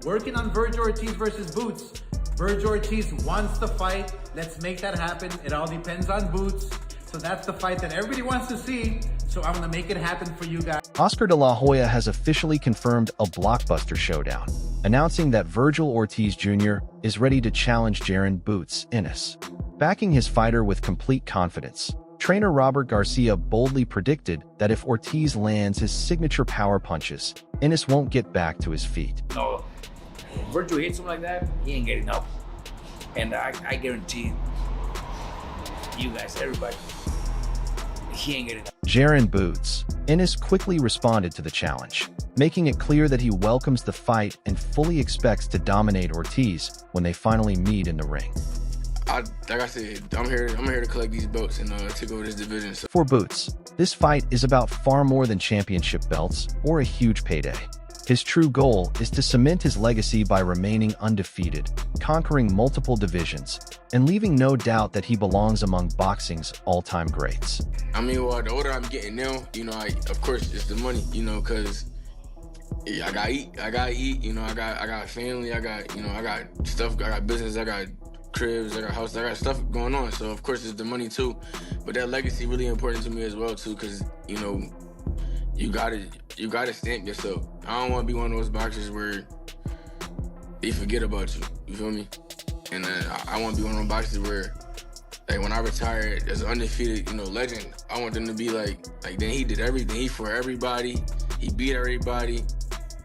working on Vergil Ortiz versus Boots. Vergil Ortiz wants to fight. Let's make that happen. It all depends on Boots. So that's the fight that everybody wants to see. So I'm gonna make it happen for you guys. Oscar De La Hoya has officially confirmed a blockbuster showdown, announcing that Vergil Ortiz Jr. is ready to challenge Jaron "Boots" Ennis. Backing his fighter with complete confidence, trainer Robert Garcia boldly predicted that if Ortiz lands his signature power punches, Ennis won't get back to his feet. No, Vergil hits him like that, he ain't getting up. And I guarantee you guys, everybody, he ain't getting up. Jaron "Boots" Ennis quickly responded to the challenge, making it clear that he welcomes the fight and fully expects to dominate Ortiz when they finally meet in the ring. Like I said, I'm here to collect these belts and take over this division. So. For Boots, this fight is about far more than championship belts or a huge payday. His true goal is to cement his legacy by remaining undefeated, conquering multiple divisions, and leaving no doubt that he belongs among boxing's all-time greats. I mean, well, the older I'm getting now, of course, it's the money, because I gotta eat, I got family, I got stuff, I got business, I got cribs, I got house, I got stuff going on. So of course it's the money too, but that legacy really important to me as well too, because you gotta stamp yourself. I don't want to be one of those boxers where they forget about you. You feel me? And I want to be one of those boxers where, like, when I retire as an undefeated, legend, I want them to be like then he did everything. He fought everybody. He beat everybody.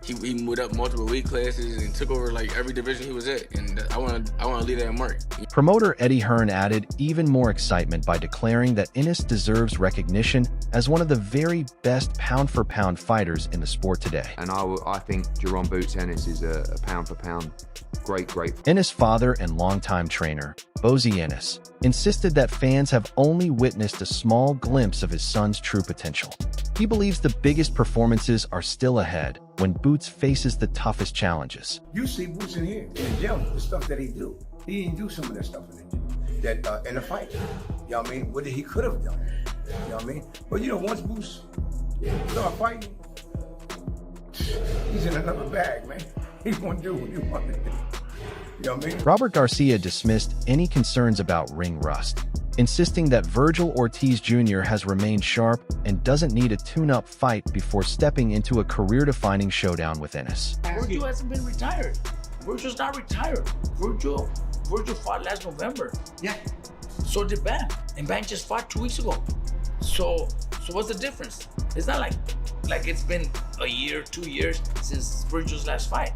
He moved up multiple weight classes and took over like every division he was at, and I want to leave that mark. Promoter Eddie Hearn added even more excitement by declaring that Ennis deserves recognition as one of the very best pound-for-pound fighters in the sport today. And I think Jaron "Boots" Ennis is a pound-for-pound great. Ennis' father and longtime trainer, Bozy Ennis, insisted that fans have only witnessed a small glimpse of his son's true potential. He believes the biggest performances are still ahead when Boots faces the toughest challenges. You see Boots in here, in the gym, the stuff that he do. He didn't do some of that stuff in the gym, in the fight. You know what I mean? What he could have done. You know what I mean? But once Boots start fighting, he's in another bag, man. He won't do what he wanted to do. You know what I mean? Robert Garcia dismissed any concerns about ring rust, insisting that Vergil Ortiz Jr. has remained sharp and doesn't need a tune-up fight before stepping into a career-defining showdown with Ennis. Vergil hasn't been retired. Vergil's not retired. Vergil fought last November. Yeah. So did Bam. And Bam just fought 2 weeks ago. So what's the difference? It's not like it's been a year, 2 years since Vergil's last fight.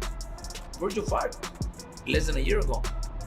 Vergil fought less than a year ago.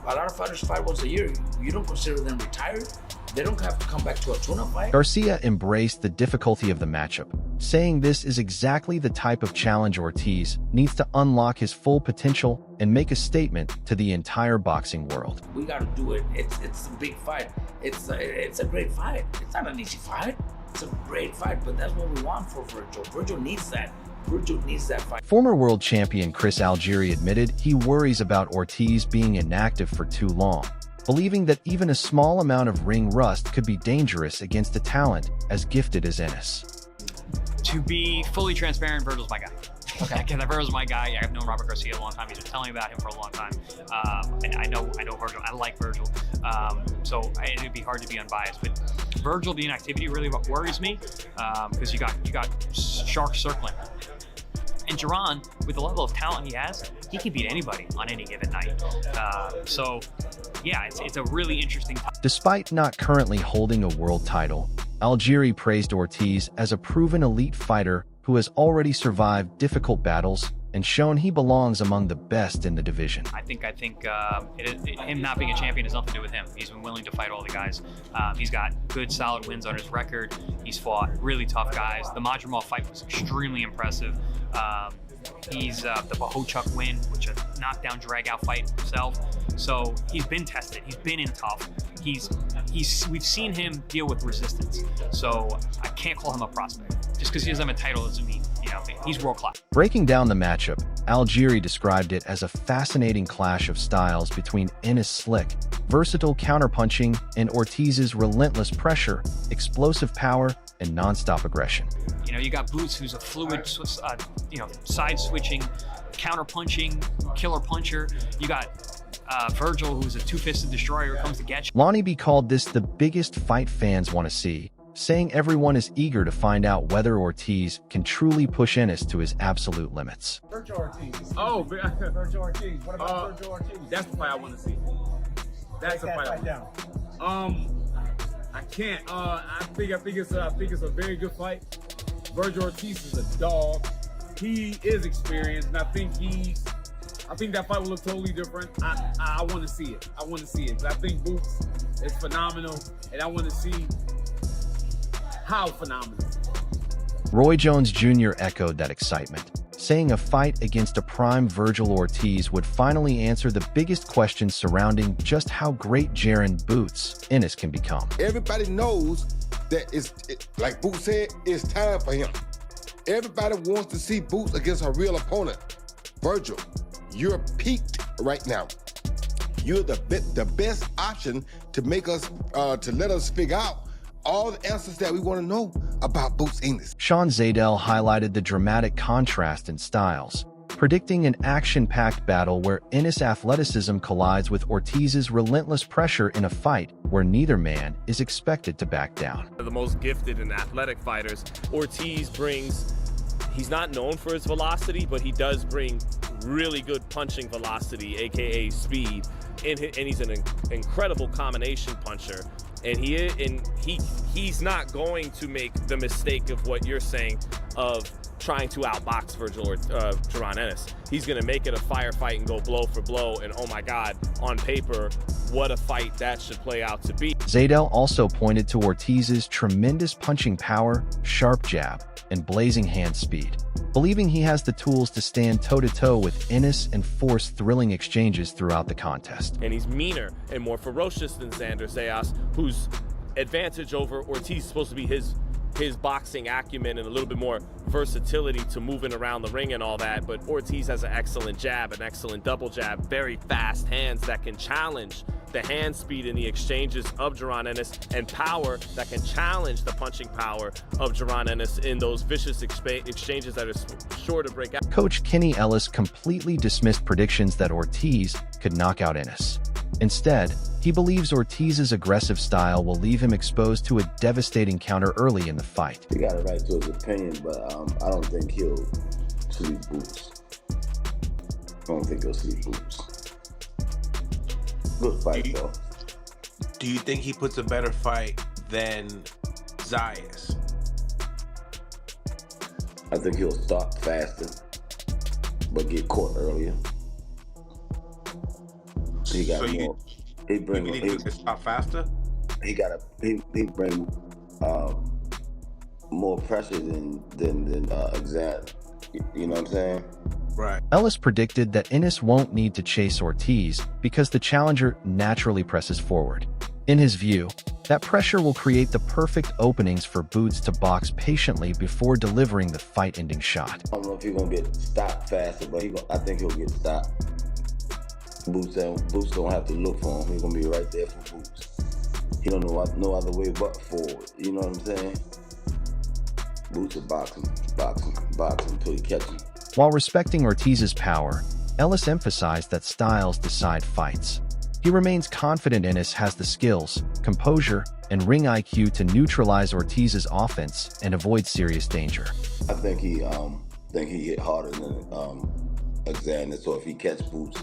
A lot of fighters fight once a year. You don't consider them retired. They don't have to come back to a tune-up fight. Garcia embraced the difficulty of the matchup, saying this is exactly the type of challenge Ortiz needs to unlock his full potential and make a statement to the entire boxing world. We got to do it. It's a big fight. It's a great fight. It's not an easy fight. It's a great fight, but that's what we want for Vergil. Vergil needs that. Vergil needs that fight. Former world champion Chris Algieri admitted he worries about Ortiz being inactive for too long, believing that even a small amount of ring rust could be dangerous against a talent as gifted as Ennis. To be fully transparent, Vergil's my guy. Okay. Because Vergil's my guy. I've known Robert Garcia a long time. He's been telling me about him for a long time. And I know Vergil. I like Vergil. So it'd be hard to be unbiased. But Vergil, the inactivity really worries me because you got sharks circling. And Jaron, with the level of talent he has, he can beat anybody on any given night. So, yeah, it's a really interesting time. Despite not currently holding a world title, Algieri praised Ortiz as a proven elite fighter who has already survived difficult battles and shown he belongs among the best in the division. I think him not being a champion has nothing to do with him. He's been willing to fight all the guys. He's got good, solid wins on his record. He's fought really tough guys. The Madrimov fight was extremely impressive. He's the Bohochuk win, which a knockdown, drag-out fight himself. So he's been tested. He's been in tough. We've seen him deal with resistance. So I can't call him a prospect. Just because he doesn't have a title doesn't mean, he's world-class. Breaking down the matchup, Algieri described it as a fascinating clash of styles between Ennis' slick, versatile counterpunching and Ortiz's relentless pressure, explosive power, and non-stop aggression. know, you got Boots, who's a fluid, side switching, counter punching, killer puncher. You got Vergil, who's a two-fisted destroyer who comes to get you. Lonnie B called this the biggest fight fans want to see, saying everyone is eager to find out whether Ortiz can truly push Ennis to his absolute limits. Vergil Ortiz. Oh, Vergil Ortiz. What about Vergil Ortiz? That's the fight I want to see. That's the fight. Down. I can't. I think it's a very good fight. Vergil Ortiz is a dog. He is experienced, and I think that fight will look totally different. I want to see it. I want to see it. But I think Boots is phenomenal, and I want to see how phenomenal. Roy Jones Jr. echoed that excitement, saying a fight against a prime Vergil Ortiz would finally answer the biggest questions surrounding just how great Jaron "Boots" Ennis can become. Everybody knows that like Boots said, it's time for him. Everybody wants to see Boots against a real opponent. Vergil, you're peaked right now. You're the best option to make us, to let us figure out all the answers that we want to know about Boots Ennis. Sean Zadell highlighted the dramatic contrast in styles, predicting an action-packed battle where Ennis' athleticism collides with Ortiz's relentless pressure in a fight where neither man is expected to back down. The most gifted and athletic fighters, Ortiz brings, he's not known for his velocity, but he does bring really good punching velocity, aka speed, and he's an incredible combination puncher. And he's not going to make the mistake of what you're saying of trying to outbox Vergil or Jaron Ennis. He's going to make it a firefight and go blow for blow. And oh my God, on paper, what a fight that should play out to be. Zadell also pointed to Ortiz's tremendous punching power, sharp jab, and blazing hand speed, believing he has the tools to stand toe-to-toe with Ennis and force thrilling exchanges throughout the contest. And he's meaner and more ferocious than Xander Zayas, whose advantage over Ortiz is supposed to be his boxing acumen and a little bit more versatility to moving around the ring and all that. But Ortiz has an excellent jab, an excellent double jab, very fast hands that can challenge the hand speed in the exchanges of Jaron Ennis, and power that can challenge the punching power of Jaron Ennis in those vicious exchanges that are sure to break out. Coach Kenny Ellis completely dismissed predictions that Ortiz could knock out Ennis. Instead, he believes Ortiz's aggressive style will leave him exposed to a devastating counter early in the fight. He got a right to his opinion, but I don't think he'll sleep Boots. I don't think he'll sleep Boots. Good fight, though. Do you think he puts a better fight than Zayas? I think he'll start faster, but get caught earlier. He got more. He bring. He start faster. He bring more pressure than Xander. You know what I'm saying? Right. Ellis predicted that Ennis won't need to chase Ortiz because the challenger naturally presses forward. In his view, that pressure will create the perfect openings for Boots to box patiently before delivering the fight-ending shot. I don't know if he's gonna get stopped faster, but I think he'll get stopped. Boots don't have to look for him. He's gonna be right there for Boots. He don't know no other way but forward. You know what I'm saying? Boots will box him until he catches him. While respecting Ortiz's power, Ellis emphasized that styles decide fights. He remains confident Ennis has the skills, composure, and ring IQ to neutralize Ortiz's offense and avoid serious danger. I think he hit harder than Xander, so if he catch Boots,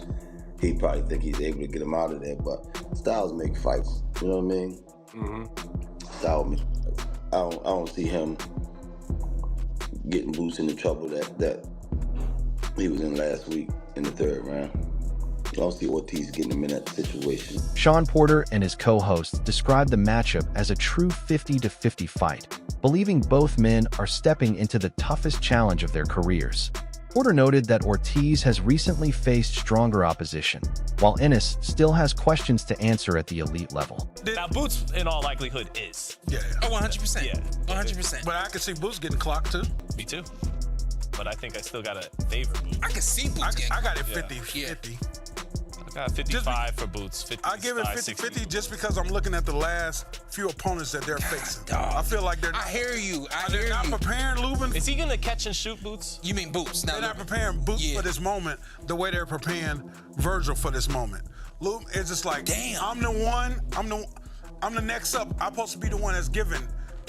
he probably think he's able to get him out of there. But styles make fights, you know what I mean? Mm-hmm. Style make fights. I don't see him getting Boots in the trouble that he was in last week in the third round. I don't see Ortiz getting him in that situation. Sean Porter and his co-host described the matchup as a true 50-50 fight, believing both men are stepping into the toughest challenge of their careers. Porter noted that Ortiz has recently faced stronger opposition, while Ennis still has questions to answer at the elite level. Now, Boots, in all likelihood, is. Yeah. Oh, 100%. Yeah. 100%. But I can see Boots getting clocked, too. Me too. But I think I still got to favor Boots. I can see Boots getting clocked. I got it 50-50. 55 for Boots. 50, I give it 50-50 just because I'm looking at the last few opponents that they're facing. I feel like they're. I hear you. They're not preparing Lubin. Is he gonna catch and shoot Boots? You mean Boots? They're not preparing Boots for this moment the way they're preparing Vergil for this moment. Lubin is just like, damn. I'm the one. I'm the next up. I'm supposed to be the one that's given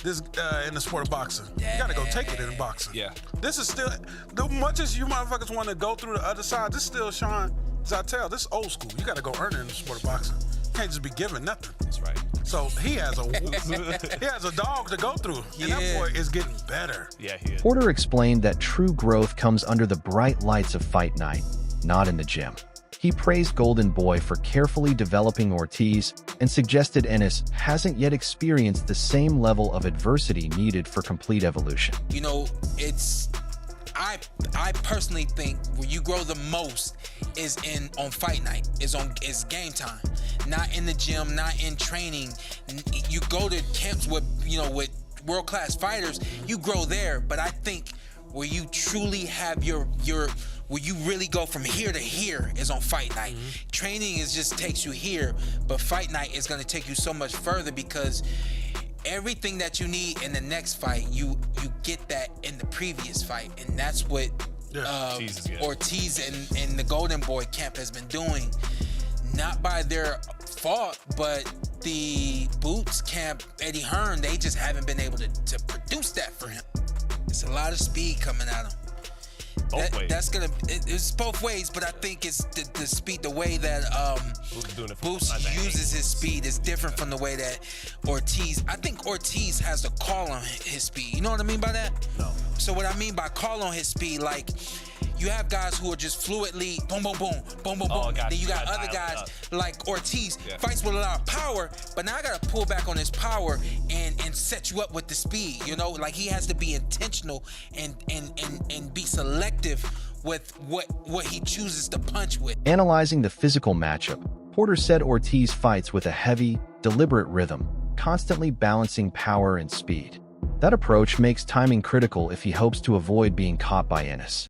this in the sport of boxing. You gotta go take it in boxing. Yeah. This is still, as much as you motherfuckers want to go through the other side, this is still Sean Zartel. This is old school. You gotta go earn it in the sport of boxing. You can't just be given nothing. That's right. So he has a dog to go through, and that boy is getting better. Yeah, he is. Porter explained that true growth comes under the bright lights of fight night, not in the gym. He praised Golden Boy for carefully developing Ortiz and suggested Ennis hasn't yet experienced the same level of adversity needed for complete evolution. You know, I personally think where you grow the most is on fight night, is game time. Not in the gym, not in training. You go to camps with world-class fighters, you grow there, but I think where you truly have where you really go from here to here is on fight night. Training just takes you here, but fight night is gonna take you so much further because everything that you need in the next fight, you get that in the previous fight, and that's what Ortiz and the Golden Boy camp has been doing. Not by their fault, but the Boots camp, Eddie Hearn, they just haven't been able to produce that for him. It's a lot of speed coming at him. It's both ways, but I think it's the speed, the way that Boots uses his speed is different from the way that Ortiz. I think Ortiz has the call on his speed. You know what I mean by that? No. So what I mean by call on his speed, like you have guys who are just fluidly boom, boom, boom, boom, boom, boom. Then you got other guys like Ortiz fights with a lot of power, but now I gotta pull back on his power and set you up with the speed. You know, like he has to be intentional and be selective with what he chooses to punch with. Analyzing the physical matchup, Porter said Ortiz fights with a heavy, deliberate rhythm, constantly balancing power and speed. That approach makes timing critical if he hopes to avoid being caught by Ennis.